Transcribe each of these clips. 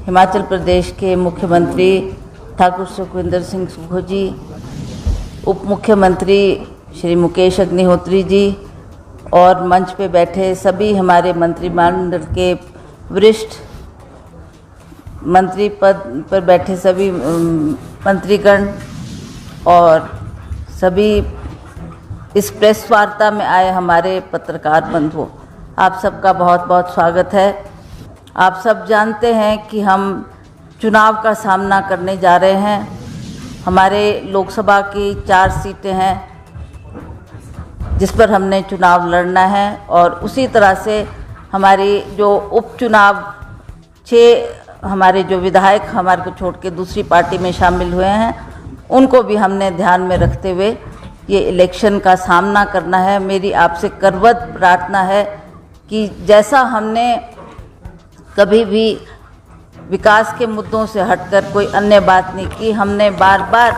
हिमाचल प्रदेश के मुख्यमंत्री ठाकुर सुखविंदर सिंह सुक्खू जी, उप मुख्यमंत्री श्री मुकेश अग्निहोत्री जी और मंच पे बैठे सभी हमारे मंत्रिमंडल के वरिष्ठ मंत्री पद पर बैठे सभी मंत्रीगण और सभी इस प्रेस वार्ता में आए हमारे पत्रकार बंधुओं, आप सबका बहुत बहुत स्वागत है। आप सब जानते हैं कि हम चुनाव का सामना करने जा रहे हैं। हमारे लोकसभा की 4 सीटें हैं जिस पर हमने चुनाव लड़ना है और उसी तरह से हमारी जो उपचुनाव 6 हमारे जो विधायक हमारे को छोड़ के दूसरी पार्टी में शामिल हुए हैं उनको भी हमने ध्यान में रखते हुए ये इलेक्शन का सामना करना है। मेरी आपसे करवत प्रार्थना है कि जैसा हमने कभी भी विकास के मुद्दों से हटकर कोई अन्य बात नहीं की, हमने बार बार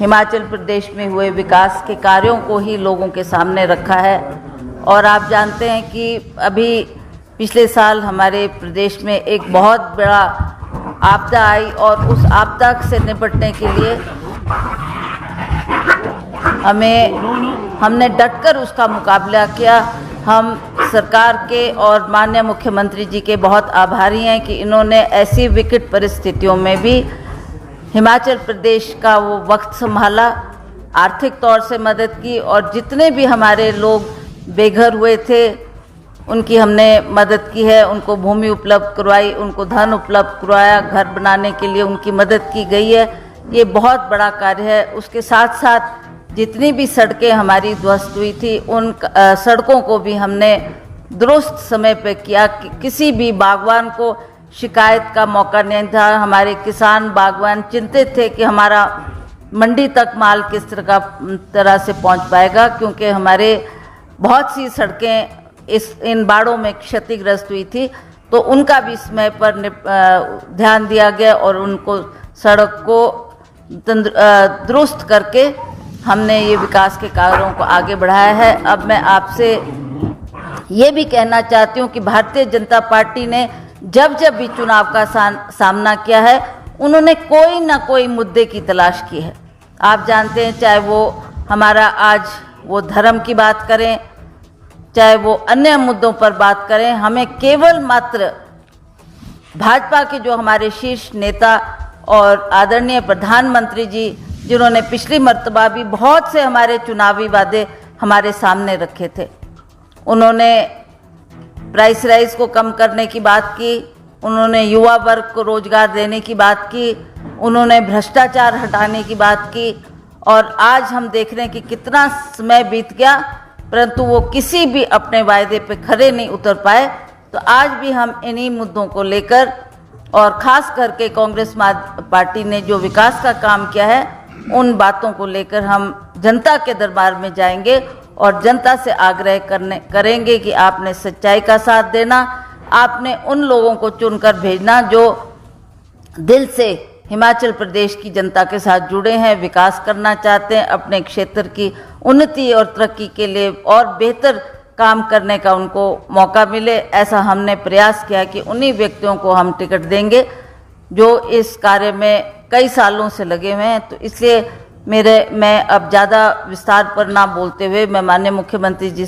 हिमाचल प्रदेश में हुए विकास के कार्यों को ही लोगों के सामने रखा है। और आप जानते हैं कि अभी पिछले साल हमारे प्रदेश में एक बहुत बड़ा आपदा आई और उस आपदा से निपटने के लिए हमने डटकर उसका मुकाबला किया। हम सरकार के और माननीय मुख्यमंत्री जी के बहुत आभारी हैं कि इन्होंने ऐसी विकट परिस्थितियों में भी हिमाचल प्रदेश का वो वक्त संभाला, आर्थिक तौर से मदद की और जितने भी हमारे लोग बेघर हुए थे उनकी हमने मदद की है। उनको भूमि उपलब्ध करवाई, उनको धन उपलब्ध करवाया, घर बनाने के लिए उनकी मदद की गई है। ये बहुत बड़ा कार्य है। उसके साथ साथ जितनी भी सड़कें हमारी ध्वस्त हुई थी उन सड़कों को भी हमने दुरुस्त समय पे किया कि किसी भी बागवान को शिकायत का मौका नहीं था। हमारे किसान बागवान चिंतित थे कि हमारा मंडी तक माल किस तरह से पहुंच पाएगा, क्योंकि हमारे बहुत सी सड़कें इन बाढ़ों में क्षतिग्रस्त हुई थी। तो उनका भी समय पर ध्यान दिया गया और उनको सड़क को दुरुस्त करके हमने ये विकास के कार्यों को आगे बढ़ाया है। अब मैं आपसे ये भी कहना चाहती हूँ कि भारतीय जनता पार्टी ने जब भी चुनाव का सामना किया है उन्होंने कोई ना कोई मुद्दे की तलाश की है। आप जानते हैं, चाहे वो हमारा आज वो धर्म की बात करें, चाहे वो अन्य मुद्दों पर बात करें, हमें केवल मात्र भाजपा के जो हमारे शीर्ष नेता और आदरणीय प्रधानमंत्री जी, जिन्होंने पिछली मर्तबा भी बहुत से हमारे चुनावी वादे हमारे सामने रखे थे, उन्होंने प्राइस राइज को कम करने की बात की, उन्होंने युवा वर्ग को रोजगार देने की बात की, उन्होंने भ्रष्टाचार हटाने की बात की। और आज हम देख रहे हैं कि कितना समय बीत गया परंतु वो किसी भी अपने वायदे पे खरे नहीं उतर पाए। तो आज भी हम इन्हीं मुद्दों को लेकर और ख़ास करके कांग्रेस पार्टी ने जो विकास का काम किया है उन बातों को लेकर हम जनता के दरबार में जाएंगे और जनता से आग्रह करेंगे कि आपने सच्चाई का साथ देना, आपने उन लोगों को चुनकर भेजना जो दिल से हिमाचल प्रदेश की जनता के साथ जुड़े हैं, विकास करना चाहते हैं, अपने क्षेत्र की उन्नति और तरक्की के लिए और बेहतर काम करने का उनको मौका मिले। ऐसा हमने प्रयास किया कि उन्हीं व्यक्तियों को हम टिकट देंगे जो इस कार्य में कई सालों से लगे हुए हैं। तो इसलिए मैं अब ज़्यादा विस्तार पर ना बोलते हुए मैं माननीय मुख्यमंत्री जी से